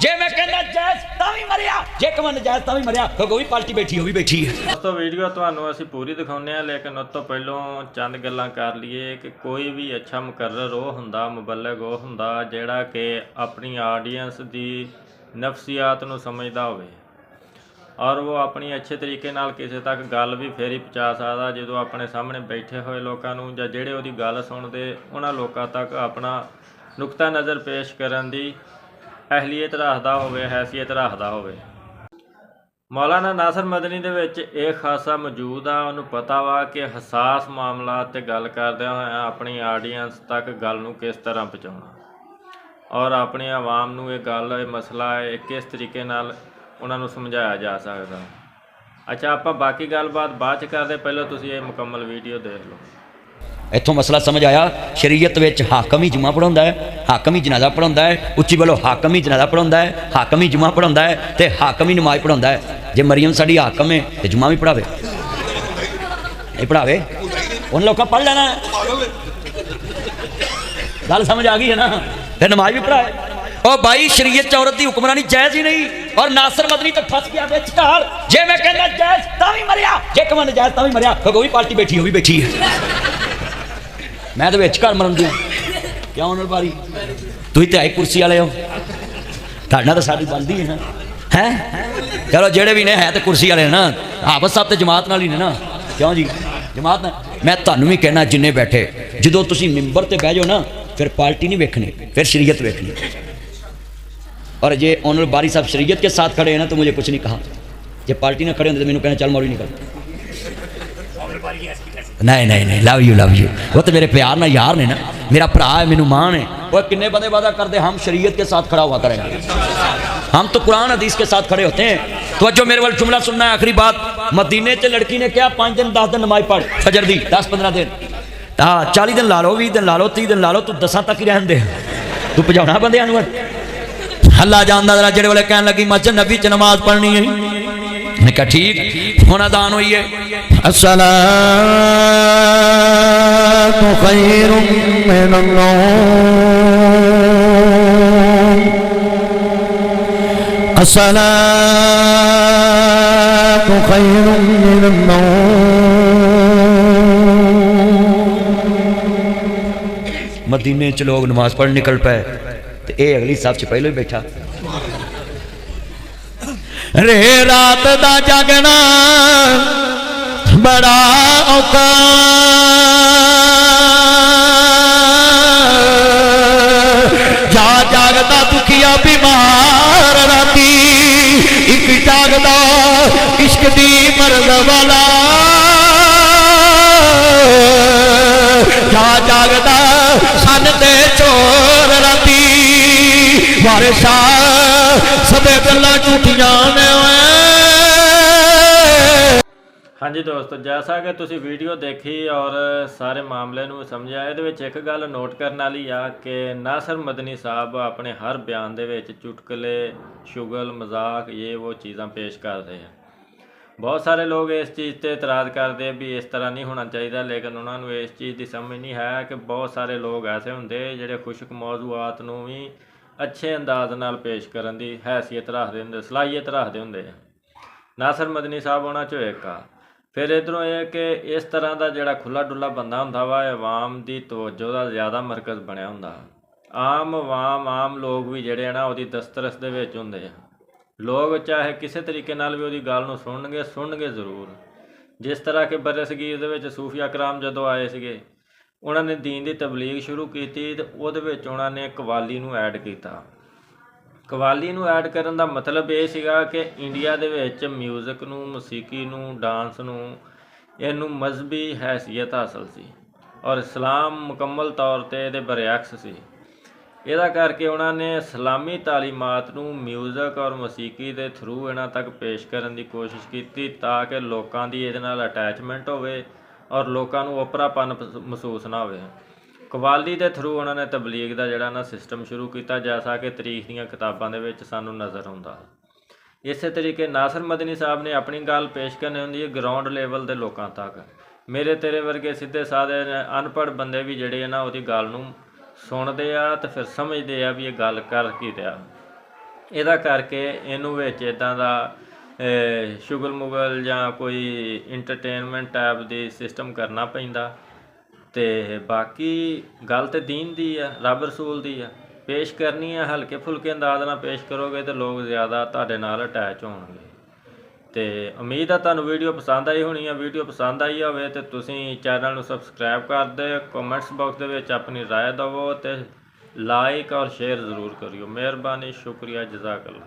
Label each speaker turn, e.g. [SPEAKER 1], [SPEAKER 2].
[SPEAKER 1] जे मैं कहना जायज तां भी मरिया, जे कहां नजायज तां भी मरिया, क्योंकि वो भी पार्टी बैठी, वो भी बैठी है।
[SPEAKER 2] दोस्तों वीडियो ਤੁਹਾਨੂੰ ਅਸੀਂ ਪੂਰੀ ਦਿਖਾਉਂਦੇ ਆ, ਲੇਕਿਨ ਉਸ ਤੋਂ ਪਹਿਲਾਂ ਚੰਦ ਗੱਲਾਂ ਕਰ ਲਈਏ ਕਿ ਕੋਈ ਵੀ ਅੱਛਾ ਮੁਕਰਰ ਉਹ ਹੁੰਦਾ, ਮੁਬਲਗ ਉਹ ਹੁੰਦਾ ਜਿਹੜਾ ਕਿ ਆਪਣੀ ਆਡੀਅנס ਦੀ ਨਫਸੀਆਤ ਨੂੰ ਸਮਝਦਾ ਹੋਵੇ ਔਰ ਉਹ ਆਪਣੀ ਅੱਛੇ ਤਰੀਕੇ ਨਾਲ ਕਿਸੇ ਤੱਕ ਗੱਲ ਵੀ ਫੇਰ ਹੀ ਪਹੁੰਚਾ ਸਕਦਾ ਜਦੋਂ ਆਪਣੇ ਸਾਹਮਣੇ ਬੈਠੇ ਹੋਏ ਲੋਕਾਂ ਨੂੰ ਜਾਂ ਜਿਹੜੇ ਉਹਦੀ ਗੱਲ ਸੁਣਦੇ ਉਹਨਾਂ ਲੋਕਾਂ ਤੱਕ ਆਪਣਾ ਨੁਕਤਾ ਨਜ਼ਰ ਪੇਸ਼ ਕਰਨ ਦੀ ਅਹਲੀਅਤ ਰੱਖਦਾ ਹੋਵੇ, ਹੈਸੀਅਤ ਰੱਖਦਾ ਹੋਵੇ। ਮੌਲਾਨਾ ਨਾਸਰ ਮਦਨੀ ਦੇ ਵਿੱਚ ਇਹ ਖਾਸਾ ਮੌਜੂਦ ਆ। ਉਹਨੂੰ ਪਤਾ ਵਾ ਕਿ ਹਸਾਸ ਮਾਮਲਾ 'ਤੇ ਗੱਲ ਕਰਦਿਆਂ ਹੋਇਆਂ ਆਪਣੀ ਆਡੀਅנס ਤੱਕ ਗੱਲ ਨੂੰ ਕਿਸ ਤਰ੍ਹਾਂ ਪਹੁੰਚਾਉਣਾ ਔਰ ਆਪਣੀ ਆਵਾਮ ਨੂੰ ਇਹ ਗੱਲ, ਇਹ ਮਸਲਾ ਹੈ ਕਿਸ ਤਰੀਕੇ ਨਾਲ ਉਹਨਾਂ ਨੂੰ ਸਮਝਾਇਆ ਜਾ ਸਕਦਾ। ਅੱਛਾ, ਆਪਾਂ ਬਾਕੀ ਗੱਲਬਾਤ ਬਾਅਦ 'ਚ ਕਰਦੇ, ਪਹਿਲਾਂ ਤੁਸੀਂ ਇਹ ਮੁਕੰਮਲ ਵੀਡੀਓ ਦੇਖ ਲਓ।
[SPEAKER 1] इतों मसला समझ आया। शरीयत विच हाकम ही जुमा पढ़ाउंदा है, हाकम ही जनाजा पढ़ाउंदा है। उच्ची बोलो, हाकम ही जनाजा पढ़ाउंदा है, हाकम ही जुमा पढ़ाउंदा है, ते हाकम ही नमाज पढ़ाउंदा है। जे मरियम साडी हाकम है तो जुमा भी पढ़ावे, नहीं पढ़ावे, उन लोगों पढ़ लेना है। गल समझ आ गई है ना, फिर नमाज भी पढ़ाए। ओ भाई, शरीयत च औरत की हुक्मरानी जायज़ ही नहीं, और नासर मदनी तो फस गया बेचार। जे मैं कहना जायज़ तां भी मरिया, जे कहां नजायज़ तां भी मरिया, क्योंकि वो भी पार्टी बैठी, वो भी बैठी है। मैं तो विच घर मरन दिया क्यों उन्होंने बारी, तुम तो आई कुर्सी वाले हो, ताड़ना तो साड़ी बनती है ना, हैं? चलो जेड़े भी ने है तो कुर्सी वाले ना, हाफिज साहब तो जमात नाल ही ने ना, क्यों जी जमात ना। मैं तुहानू भी कहना, जिन्ने बैठे जो तुम मिंबर ते बह जाओ ना, फिर पार्टी नहीं वेखनी, फिर शरीयत वेखनी। और जे ऑनर बारी साहब शरीयत के साथ खड़े हैं ना तो मुझे कुछ नहीं कहा, जे पार्टी ना खड़े होंगे तो मैंने कहना चल मौलवी निकल। नहीं नहीं नहीं, लव यू लव यू, वो तो मेरे प्यार ना यार ने ना, मेरा भरा है, मैनू मान है। वो किन्ने बंदे वादा करते हम शरीयत के साथ खड़ा हुआ करेंगे, हम तो कुरान हदीस के साथ खड़े होते हैं। तो जो मेरे वाल जुमला सुनना है, आखिरी बात, मदीने से लड़की ने क्या 5 दिन 10 दिन नमाज पढ़, फजर दी 10-15 दिन, हाँ 40 दिन ला लो, 20 दिन ला लो, 30 दिन ला लो, तू 10 तक ही रहन दे, तू भजाना बंदे हल्ला जानदा। जरा जेड़े वाले कहन लगी मस्जिद नबी च नमाज पढ़नी है, मैं कहा ठीक, हुण अदान हुई है, अस्सलातु खैरुम मिनन नौम, अस्सलातु खैरुम मिनन नौम। मदीने च लोग नमाज पढ़ निकल पाए तो ये अगली साहब च पहले ही बैठा। रे रात दा जागना बड़ा औखा, जा जागदा दुखिया बीमार राती, एक जागदा इश्क दी मर्द वाला, जा जागदा सन दे चोर राती, वारिशा सबे गल्लां झूठियां ने।
[SPEAKER 2] हाँ जी दोस्तों, जैसा कि तुसी वीडियो देखी और सारे मामले नूं समझिया, ਇਹਦੇ ਵਿੱਚ ਇੱਕ ਗੱਲ ਨੋਟ ਕਰਨ ਵਾਲੀ ਆ ਕਿ ਨਾਸਰ ਮਦਨੀ ਸਾਹਿਬ ਆਪਣੇ ਹਰ ਬਿਆਨ ਦੇ ਵਿੱਚ ਚੁਟਕਲੇ, ਸ਼ੁਗਲ, ਮਜ਼ਾਕ, ਇਹ ਉਹ ਚੀਜ਼ਾਂ ਪੇਸ਼ ਕਰਦੇ ਆ। बहुत सारे लोग इस चीज़ पर इतराज़ करते भी इस तरह नहीं होना चाहिए, लेकिन उन्होंने इस चीज़ की समझ नहीं है कि बहुत सारे लोग ऐसे होंगे ਜਿਹੜੇ खुशक मौजूआत ਨੂੰ भी अच्छे अंदाज नाल पेश करन दी हैसियत रखते होंगे, सलाहियत रखते होंगे। नासर मदनी साहब उन्हां चों एक आ। फिर इधरों यह कि इस तरह का जिहड़ा खुला डुला बंदा हुंदा वा, अवाम की तवज्जो का ज़्यादा मरकज़ बनया हुंदा। आम अवाम, आम लोग भी जिहड़े ना उहदी दस्तरस दे विच हुंदे आ। लोग चाहे किसी तरीके नाल भी उहदी गल नूं सुणनगे जरूर। जिस तरह के बरे सगीर दे विच सूफिया कराम जदों आए सीगे, उन्होंने दीन की तबलीग शुरू की तो उहदे विच उन्होंने कवाली नूं ऐड किया। कवाली नूं ऐड करन दा मतलब ये सीगा कि इंडिया दे विच म्यूजिक नूं, मौसीकी नूं, डांस नूं, इहनूं मजहबी हैसियत हासिल सी और इस्लाम मुकम्मल तौर ते इहदे बरअक्स सी। इहदा करके उन्होंने इस्लामी तालीमात नूं म्यूजिक और मौसीकी के थ्रू इन्हां तक पेश करने की कोशिश की ताकि लोगों की इहदे नाल अटैचमेंट होवे और लोगों को ओपरापन महसूस ना होवे। कवाली के थ्रू उन्होंने तबलीग का जिहड़ा ना सिस्टम शुरू किया, जैसा कि तारीख दीयां किताबां दे विच सानूं नज़र आउंदा। इस तरीके नासर मदनी साहब ने अपनी गल पेश करनी होंदी है ग्राउंड लेवल के लोगों तक। मेरे तेरे वर्गे सीधे साधे अनपढ़ बंदे भी जिहड़े ना उहदी गल नूं सुनते आ तो फिर समझते आ भी ये गल कर की रहा। ਇਹਦਾ ਕਰਕੇ ਇਹਨੂੰ ਵਿੱਚ ਇਦਾਂ ਦਾ ਸ਼ੁਗਲ ਮੁਗਲ ਜਾਂ ਕੋਈ ਇੰਟਰਟੇਨਮੈਂਟ ਟਾਈਪ ਦੀ ਸਿਸਟਮ ਕਰਨਾ ਪੈਂਦਾ। ਤੇ ਬਾਕੀ ਗੱਲ ਤੇ ਦੀਨ ਦੀ ਆ, ਰੱਬ ਰਸੂਲ ਦੀ ਆ, ਪੇਸ਼ ਕਰਨੀ ਆ ਹਲਕੇ ਫੁਲਕੇ ਅੰਦਾਜ਼ ਨਾਲ ਪੇਸ਼ ਕਰੋਗੇ ਤੇ ਲੋਕ ਜ਼ਿਆਦਾ ਤੁਹਾਡੇ ਨਾਲ ਅਟੈਚ ਹੋਣਗੇ। ਤੇ ਉਮੀਦ ਆ ਤੁਹਾਨੂੰ ਵੀਡੀਓ ਪਸੰਦ ਆਈ ਹੋਣੀ ਆ। ਵੀਡੀਓ ਪਸੰਦ ਆਈ ਹੋਵੇ ਤੇ ਤੁਸੀਂ ਚੈਨਲ ਨੂੰ ਸਬਸਕ੍ਰਾਈਬ ਕਰ ਦਿਓ, ਕਮੈਂਟਸ ਬਾਕਸ ਦੇ ਵਿੱਚ ਆਪਣੀ ਰਾਏ ਦੇਵੋ ਤੇ ਲਾਈਕ ਔਰ ਸ਼ੇਅਰ ਜ਼ਰੂਰ ਕਰਿਓ। ਮਿਹਰਬਾਨੀ, ਸ਼ੁਕਰੀਆ, ਜਜ਼ਾਕੱਲਾ।